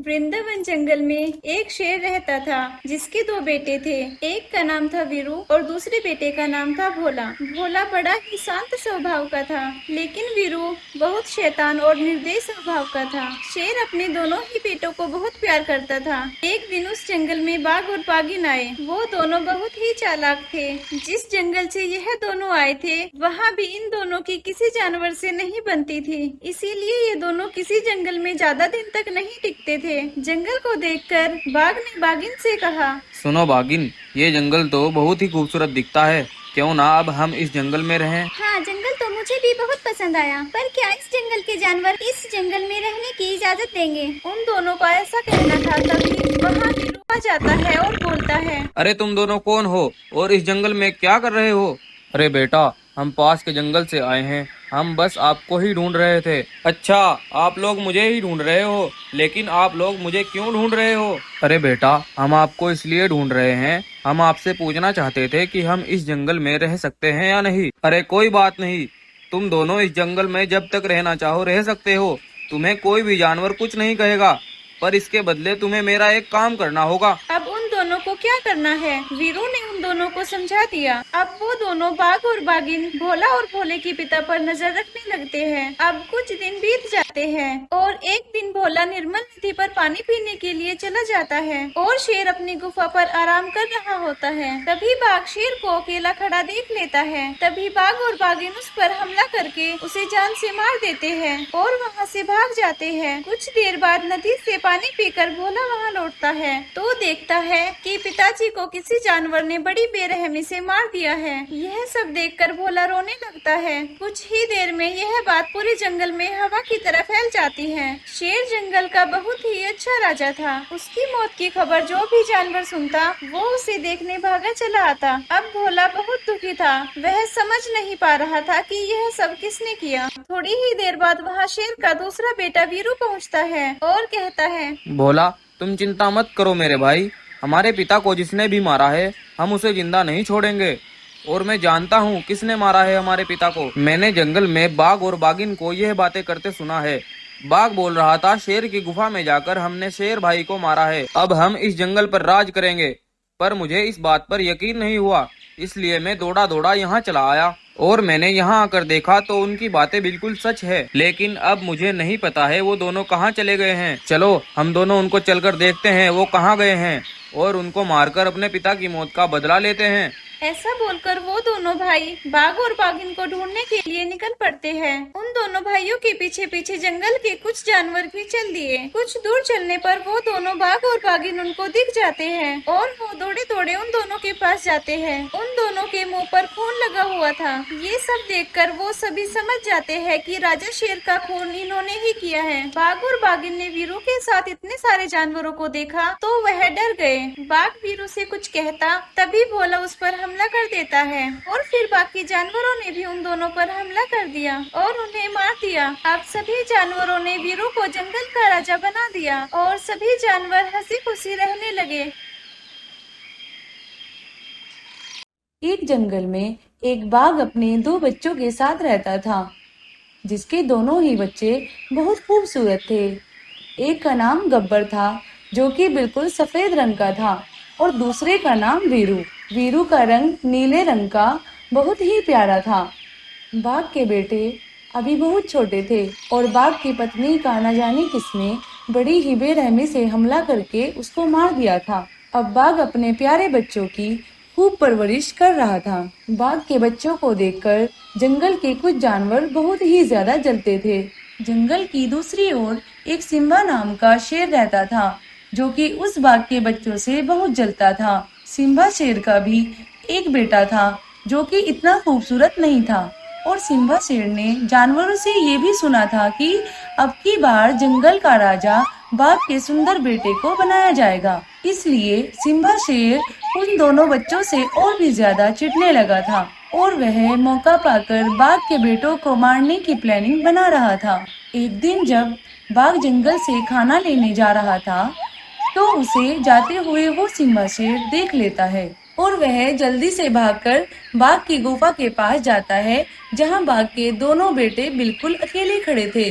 वृंदावन जंगल में एक शेर रहता था जिसके दो बेटे थे। एक का नाम था वीरू और दूसरे बेटे का नाम था भोला। भोला बड़ा ही शांत स्वभाव का था, लेकिन वीरू बहुत शैतान और निर्दयी स्वभाव का था। शेर अपने दोनों ही बेटों को बहुत प्यार करता था। एक दिन उस जंगल में बाघ और बाघिन आए। वो दोनों बहुत ही चालाक थे। जिस जंगल से यह दोनों आए थे, वहाँ भी इन दोनों की किसी जानवर से नहीं बनती थी, इसीलिए ये दोनों किसी जंगल में ज्यादा दिन तक नहीं टिकते थे। जंगल को देखकर बाघ ने बाघिन से कहा, सुनो बागिन, ये जंगल तो बहुत ही खूबसूरत दिखता है। क्यों ना अब हम इस जंगल में रहें? हाँ, जंगल तो मुझे भी बहुत पसंद आया, पर क्या इस जंगल के जानवर इस जंगल में रहने की इजाजत देंगे? उन दोनों का ऐसा कहना था। तभी वहाँ वीरू आ जाता है और बोलता है, अरे तुम दोनों कौन हो और इस जंगल में क्या कर रहे हो? अरे बेटा, हम पास के जंगल से आए हैं। हम बस आपको ही ढूंढ रहे थे। अच्छा, आप लोग मुझे ही ढूंढ रहे हो, लेकिन आप लोग मुझे क्यों ढूंढ रहे हो? अरे बेटा, हम आपको इसलिए ढूंढ रहे हैं, हम आपसे पूछना चाहते थे कि हम इस जंगल में रह सकते हैं या नहीं। अरे कोई बात नहीं, तुम दोनों इस जंगल में जब तक रहना चाहो रह सकते हो। तुम्हें कोई भी जानवर कुछ नहीं कहेगा, पर इसके बदले तुम्हें मेरा एक काम करना होगा। अब उन दोनों को क्या करना है? वीरू ने उन दोनों को समझा दिया। अब वो दोनों बाघ और बाघिन भोला और भोले के पिता पर नजर रखने लगते हैं। अब कुछ दिन बीत जाते हैं और एक दिन भोला निर्मल नदी पर पानी पीने के लिए चला जाता है और शेर अपनी गुफा पर आराम कर रहा होता है। तभी बाघ शेर को अकेला खड़ा देख लेता है। तभी बाघ और बाघिन उस पर हमला करके उसे जान से मार देते हैं और वहाँ से भाग जाते हैं। कुछ देर बाद नदी से पानी पीकर भोला वहाँ लौटता है तो देखता है कि पिताजी को किसी जानवर ने बड़ी बेरहमी से मार दिया है। यह सब देखकर भोला रोने लगता है। कुछ ही देर में यह बात पूरे जंगल में हवा की तरह फैल जाती है। शेर जंगल का बहुत ही अच्छा राजा था। उसकी मौत की खबर जो भी जानवर सुनता, वो उसे देखने भागा चला आता। अब भोला बहुत दुखी था। वह समझ नहीं पा रहा था कि यह सब किसने किया। थोड़ी ही देर बाद वहाँ शेर का दूसरा बेटा वीरू पहुँचता है और कहता है, भोला, तुम चिंता मत करो मेरे भाई। हमारे पिता को जिसने भी मारा है, हम उसे जिंदा नहीं छोड़ेंगे। और मैं जानता हूँ किसने मारा है हमारे पिता को। मैंने जंगल में बाघ और बाघिन को यह बातें करते सुना है। बाघ बोल रहा था, शेर की गुफा में जाकर हमने शेर भाई को मारा है। अब हम इस जंगल पर राज करेंगे। पर मुझे इस बात पर यकीन नहीं हुआ, इसलिए मैं दौड़ा दौड़ा यहाँ चला आया और मैंने यहाँ आकर देखा तो उनकी बातें बिल्कुल सच है। लेकिन अब मुझे नहीं पता है वो दोनों कहाँ चले गए हैं। चलो हम दोनों उनको चलकर देखते हैं वो कहाँ गए हैं और उनको मारकर अपने पिता की मौत का बदला लेते हैं। ऐसा बोलकर वो दोनों भाई बाघ और बाघिन को ढूंढने के लिए निकल पड़ते हैं। उन दोनों भाइयों के पीछे पीछे जंगल के कुछ जानवर भी चल दिए। कुछ दूर चलने पर वो दोनों बाघ और बाघिन उनको दिख जाते हैं और वो दौड़े दौड़े उन दोनों के पास जाते हैं। उन दोनों के मुंह पर खून लगा हुआ था। ये सब देखकर वो सभी समझ जाते हैं कि राजा शेर का खून इन्होंने ही किया है। बाघ और बाघिन ने वीरू के साथ इतने सारे जानवरों को देखा तो वह डर गए। बाघ वीरू से कुछ कहता, तभी भोला उस पर हमला कर देता है और फिर बाकी जानवरों ने भी उन दोनों पर हमला कर दिया और उन्हें मार दिया। अब सभी जानवरों ने वीरू को जंगल का राजा बना दिया और सभी जानवर हंसी खुशी रहने लगे। एक जंगल में एक बाघ अपने दो बच्चों के साथ रहता था, जिसके दोनों ही बच्चे बहुत खूबसूरत थे। एक का नाम गब्बर था, जो कि बिल्कुल सफेद रंग का था, और दूसरे का नाम वीरू। वीरू का रंग नीले रंग का बहुत ही प्यारा था। बाघ के बेटे अभी बहुत छोटे थे और बाघ की पत्नी का न जाने किसने बड़ी ही बेरहमी से हमला करके उसको मार दिया था। अब बाघ अपने प्यारे बच्चों की खूब परवरिश कर रहा था। बाघ के बच्चों को देखकर जंगल के कुछ जानवर बहुत ही ज्यादा जलते थे। जंगल की दूसरी ओर एक सिम्बा नाम का शेर रहता था, जो कि उस बाघ के बच्चों से बहुत जलता था। सिम्बा शेर का भी एक बेटा था, जो कि इतना खूबसूरत नहीं था, और सिम्बा शेर ने जानवरों से ये भी सुना था कि अब की बार जंगल का राजा बाघ के सुंदर बेटे को बनाया जाएगा। इसलिए सिम्बा शेर उन दोनों बच्चों से और भी ज्यादा चिढ़ने लगा था और वह मौका पाकर बाघ के बेटों को मारने की प्लानिंग बना रहा था। एक दिन जब बाघ जंगल से खाना लेने जा रहा था, तो उसे जाते हुए वो सिम्बा शेर देख लेता है और वह जल्दी से भागकर बाघ की गुफा के पास जाता है, जहां बाघ के दोनों बेटे बिल्कुल अकेले खड़े थे।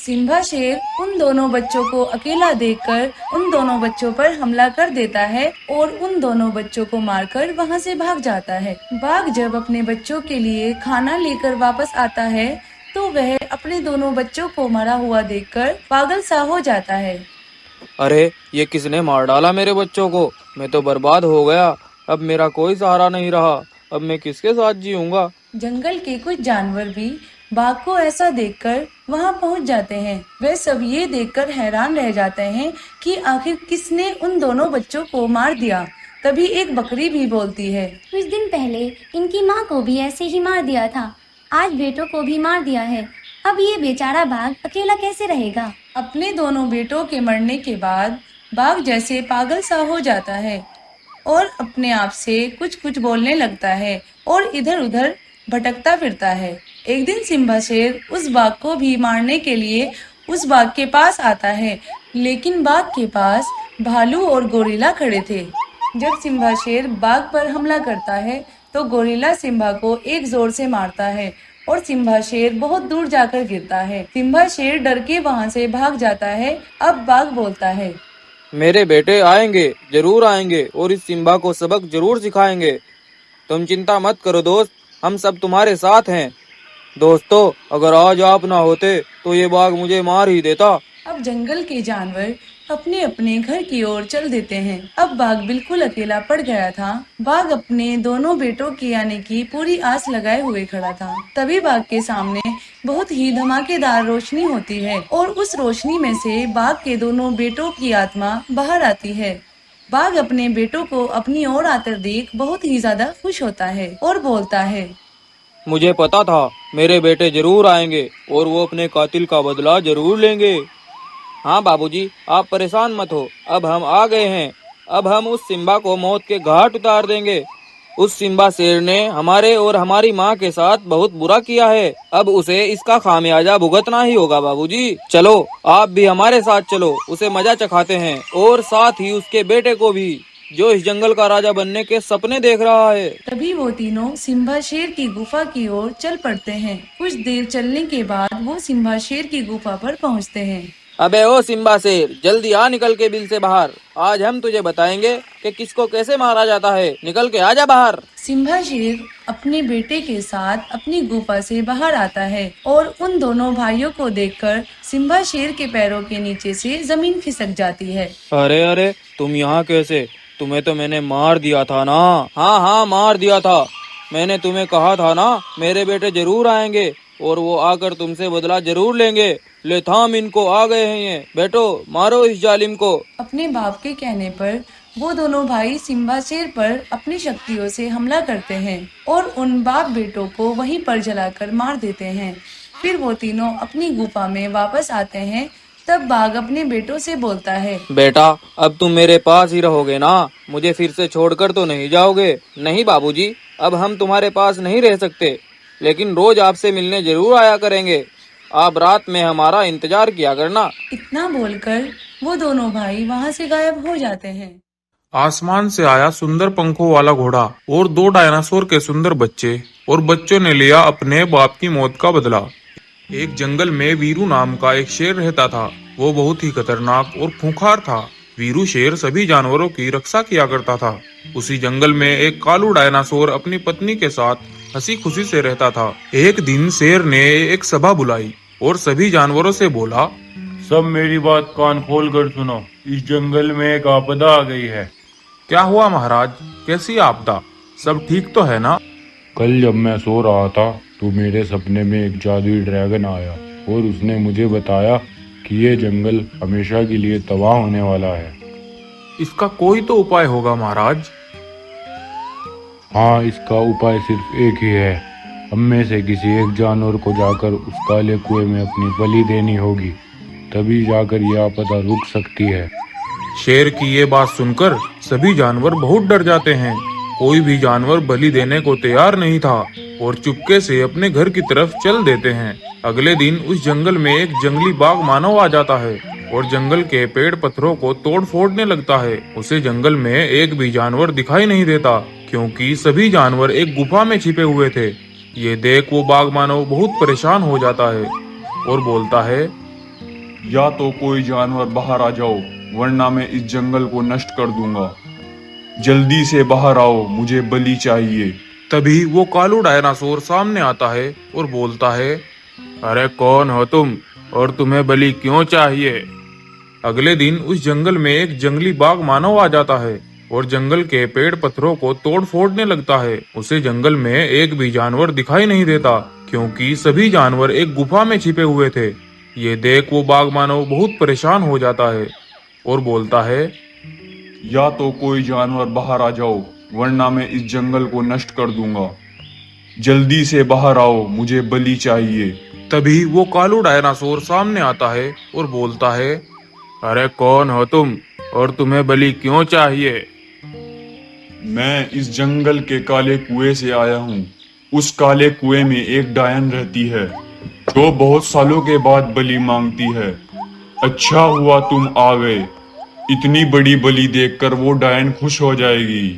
सिम्बा शेर उन दोनों बच्चों को अकेला देखकर उन दोनों बच्चों पर हमला कर देता है और उन दोनों बच्चों को मारकर वहाँ से भाग जाता है। बाघ जब अपने बच्चों के लिए खाना लेकर वापस आता है तो वह अपने दोनों बच्चों को मरा हुआ देखकर पागल सा हो जाता है। अरे ये किसने मार डाला मेरे बच्चों को? मैं तो बर्बाद हो गया। अब मेरा कोई सहारा नहीं रहा। अब मैं किसके साथ जीऊंगा? जंगल के कुछ जानवर भी बाघ को ऐसा देखकर वहां पहुंच जाते हैं। वे सब ये देखकर हैरान रह जाते हैं कि आखिर किसने उन दोनों बच्चों को मार दिया। तभी एक बकरी भी बोलती है, कुछ दिन पहले इनकी माँ को भी ऐसे ही मार दिया था, आज बेटों को भी मार दिया है। अब ये बेचारा बाघ अकेला कैसे रहेगा। अपने दोनों बेटों के मरने के बाद बाघ जैसे पागल सा हो जाता है और अपने आप से कुछ कुछ बोलने लगता है और इधर उधर भटकता फिरता है। एक दिन सिम्बा शेर उस बाघ को भी मारने के लिए उस बाघ के पास आता है, लेकिन बाघ के पास भालू और गोरिल्ला खड़े थे। जब सिम्बा शेर बाघ पर हमला करता है तो गोरिल्ला सिम्बा को एक जोर से मारता है और सिम्बा शेर बहुत दूर जाकर गिरता है। सिम्बा शेर डर के वहाँ से भाग जाता है। अब बाघ बोलता है, मेरे बेटे आएंगे, जरूर आएंगे और इस सिम्बा को सबक जरूर सिखाएंगे। तुम चिंता मत करो दोस्त, हम सब तुम्हारे साथ हैं। दोस्तों, अगर आज आप ना होते तो ये बाघ मुझे मार ही देता। अब जंगल के जानवर अपने अपने घर की ओर चल देते हैं। अब बाघ बिल्कुल अकेला पड़ गया था। बाघ अपने दोनों बेटों के आने की पूरी आस लगाए हुए खड़ा था। तभी बाघ के सामने बहुत ही धमाकेदार रोशनी होती है और उस रोशनी में से बाघ के दोनों बेटों की आत्मा बाहर आती है। बाघ अपने बेटों को अपनी ओर आकर देख बहुत ही ज्यादा खुश होता है और बोलता है, मुझे पता था मेरे बेटे जरूर आएंगे और वो अपने कातिल का बदला जरूर लेंगे। हाँ बाबूजी, आप परेशान मत हो, अब हम आ गए हैं। अब हम उस सिम्बा को मौत के घाट उतार देंगे। उस सिम्बा शेर ने हमारे और हमारी माँ के साथ बहुत बुरा किया है। अब उसे इसका खामियाजा भुगतना ही होगा बाबूजी। चलो आप भी हमारे साथ चलो, उसे मजा चखाते हैं और साथ ही उसके बेटे को भी, जो इस जंगल का राजा बनने के सपने देख रहा है। तभी वो तीनों सिम्बा शेर की गुफा की ओर चल पड़ते हैं। कुछ देर चलने के बाद वो सिम्बा शेर की गुफा पर पहुंचते हैं। अबे ओ सिम्बा शेर, जल्दी आ निकल के बिल से बाहर। आज हम तुझे बताएंगे कि किसको कैसे मारा जाता है। निकल के आजा बाहर। सिम्बा शेर अपने बेटे के साथ अपनी गुफा से बाहर आता है और उन दोनों भाइयों को देखकर सिम्बा शेर के पैरों के नीचे से जमीन खिसक जाती है। अरे अरे, तुम यहाँ कैसे? तुम्हें तो मैंने मार दिया था ना। हाँ हाँ, मार दिया था। मैंने तुम्हें कहा था ना मेरे बेटे जरूर आएंगे और वो आकर तुमसे बदला जरूर लेंगे। ले थाम इनको, आ गए हैं ये। बेटो, मारो इस जालिम को। अपने बाप के कहने पर वो दोनों भाई सिम्बा शेर पर अपनी शक्तियों से हमला करते हैं और उन बाप बेटों को वहीं पर जलाकर मार देते हैं। फिर वो तीनों अपनी गुफा में वापस आते हैं। तब बाघ अपने बेटों से बोलता है, बेटा, अब तुम मेरे पास ही रहोगे ना? मुझे फिर से छोड़कर तो नहीं जाओगे? नहीं बाबूजी, अब हम तुम्हारे पास नहीं रह सकते, लेकिन रोज आपसे मिलने जरूर आया करेंगे। आप रात में हमारा इंतजार किया करना। इतना बोलकर वो दोनों भाई वहाँ से गायब हो जाते हैं। आसमान से आया सुंदर पंखों वाला घोड़ा और 2 डायनासोर के सुंदर बच्चे, और बच्चों ने लिया अपने बाप की मौत का बदला। एक जंगल में वीरू नाम का एक शेर रहता था। वो बहुत ही खतरनाक और खूंखार था। वीरू शेर सभी जानवरों की रक्षा किया करता था। उसी जंगल में एक कालू डायनासोर अपनी पत्नी के साथ हंसी खुशी से रहता था। एक दिन शेर ने एक सभा बुलाई और सभी जानवरों से बोला, सब मेरी बात कान खोल कर सुनो। इस जंगल में एक आपदा आ गई है। क्या हुआ महाराज? कैसी आपदा? सब ठीक तो है ना? कल जब मैं सो रहा था तो मेरे सपने में एक जादुई ड्रैगन आया और उसने मुझे बताया कि ये जंगल हमेशा के लिए तबाह होने वाला है। इसका कोई तो उपाय होगा महाराज। हाँ, इसका उपाय सिर्फ एक ही है। हम में से किसी एक जानवर को जाकर उस काले कुएं में अपनी बलि देनी होगी, तभी जाकर यह आपदा रुक सकती है। शेर की ये बात सुनकर सभी जानवर बहुत डर जाते हैं। कोई भी जानवर बलि देने को तैयार नहीं था और चुपके से अपने घर की तरफ चल देते हैं। अगले दिन उस जंगल में एक जंगली बाघ मानव आ जाता है और जंगल के पेड़ पत्थरों को तोड़ फोड़ने लगता है। उसे जंगल में एक भी जानवर दिखाई नहीं देता, क्योंकि सभी जानवर एक गुफा में छिपे हुए थे। ये देख वो बाघ मानव बहुत परेशान हो जाता है और बोलता है, या तो कोई जानवर बाहर आ जाओ, वरना मैं इस जंगल को नष्ट कर दूंगा। जल्दी से बाहर आओ, मुझे बलि चाहिए। तभी वो कालू डायनासोर सामने आता है और बोलता है, अरे कौन हो तुम और तुम्हें बलि क्यों चाहिए? अगले दिन उस जंगल में एक जंगली बाघ मानव आ जाता है और जंगल के पेड़ पत्थरों को तोड़ फोड़ने लगता है। उसे जंगल में एक भी जानवर दिखाई नहीं देता, क्योंकि सभी जानवर एक गुफा में छिपे हुए थे। ये देख वो बाघ मानव बहुत परेशान हो जाता है और बोलता है, या तो कोई जानवर बाहर आ जाओ, वरना मैं इस जंगल को नष्ट कर दूंगा। जल्दी से बाहर आओ, मुझे बलि चाहिए। तभी वो कालू डायनासोर सामने आता है और बोलता है, अरे कौन हो तुम और तुम्हें बलि क्यों चाहिए? मैं इस जंगल के काले कुएं से आया हूँ। उस काले कुएं में एक डायन रहती है, जो बहुत सालों के बाद बलि मांगती है। अच्छा हुआ तुम आ गए। इतनी बड़ी बलि देखकर वो डायन खुश हो जाएगी।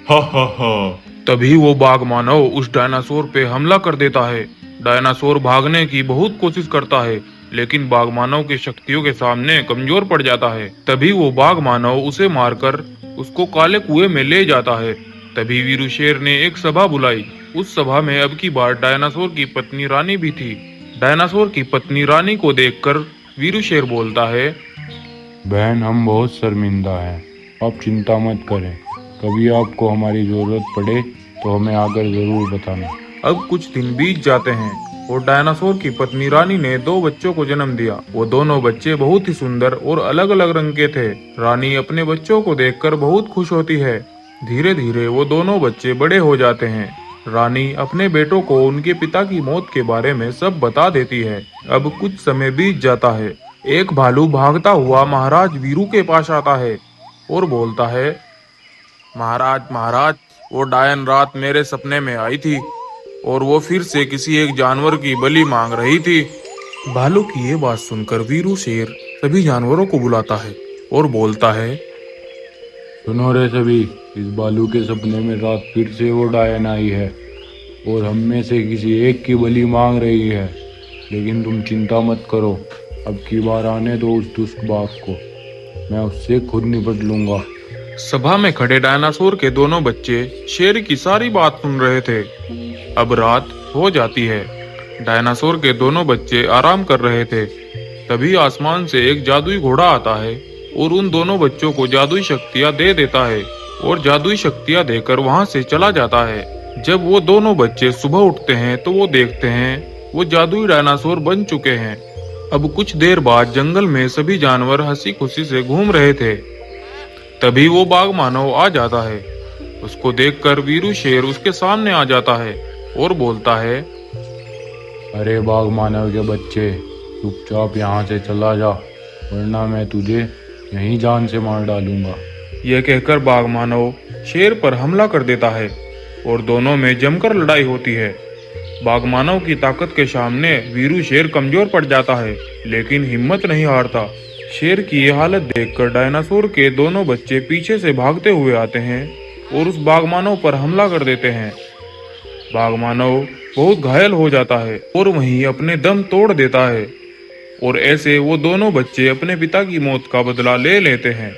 हा हा हा। तभी वो बाघ मानव उस डायनासोर पे हमला कर देता है। डायनासोर भागने की बहुत कोशिश करता है, लेकिन बाघ मानव की शक्तियों के सामने कमजोर पड़ जाता है। तभी वो बाघ मानव उसे मारकर उसको काले कुएं में ले जाता है। तभी वीरू शेर ने एक सभा बुलाई। उस सभा में अब की बार डायनासोर की पत्नी रानी भी थी। डायनासोर की पत्नी रानी को देखकर वीरू शेर बोलता है, बहन, हम बहुत शर्मिंदा हैं। आप चिंता मत करें। कभी आपको हमारी जरूरत पड़े तो हमें आकर जरूर बताना। अब कुछ दिन बीत जाते हैं और डायनासोर की पत्नी रानी ने 2 बच्चों को जन्म दिया। वो दोनों बच्चे बहुत ही सुंदर और अलग अलग रंग के थे। रानी अपने बच्चों को देखकर बहुत खुश होती है। धीरे धीरे वो दोनों बच्चे बड़े हो जाते हैं। रानी अपने बेटों को उनके पिता की मौत के बारे में सब बता देती है। अब कुछ समय बीत जाता है। एक भालू भागता हुआ महाराज वीरू के पास आता है और बोलता है, महाराज महाराज, वो डायन रात मेरे सपने में आई थी और वो फिर से किसी एक जानवर की बलि मांग रही थी। भालू की ये बात सुनकर वीरू शेर सभी जानवरों को बुलाता है और बोलता है, सुनो रे सभी, इस बालू के सपने में रात फिर से वो डायन आई है और हम में से किसी एक की बलि मांग रही है। लेकिन तुम चिंता मत करो, अब की बार आने दो उस दुष्ट बाघ को, मैं उससे खुद निपट लूंगा। सभा में खड़े डायनासोर के दोनों बच्चे शेर की सारी बात सुन रहे थे। अब रात हो जाती है। डायनासोर के दोनों बच्चे आराम कर रहे थे। तभी आसमान से एक जादुई घोड़ा आता है और उन दोनों बच्चों को जादुई शक्तियां दे देता है और जादुई शक्तियां देकर वहां से चला जाता है। जब वो दोनों बच्चे सुबह उठते हैं तो वो देखते हैं वो जादुई डायनासोर बन चुके हैं। अब कुछ देर बाद जंगल में सभी जानवर हंसी खुशी से घूम रहे थे। तभी वो बाघ मानव आ जाता है। उसको देखकर वीरू शेर उसके सामने आ जाता है और बोलता है, अरे बाघ मानव के बच्चे, चुपचाप यहाँ से चला जा, वरना मैं तुझे यहीं जान से मार डालूंगा। यह कहकर बाघ मानव शेर पर हमला कर देता है और दोनों में जमकर लड़ाई होती है। बाघ मानव की ताकत के सामने वीरू शेर कमजोर पड़ जाता है, लेकिन हिम्मत नहीं हारता। शेर की ये हालत देखकर डायनासोर के दोनों बच्चे पीछे से भागते हुए आते हैं और उस बाघ मानव पर हमला कर देते हैं। बाघ मानव बहुत घायल हो जाता है और वहीं अपने दम तोड़ देता है और ऐसे वो दोनों बच्चे अपने पिता की मौत का बदला ले लेते हैं।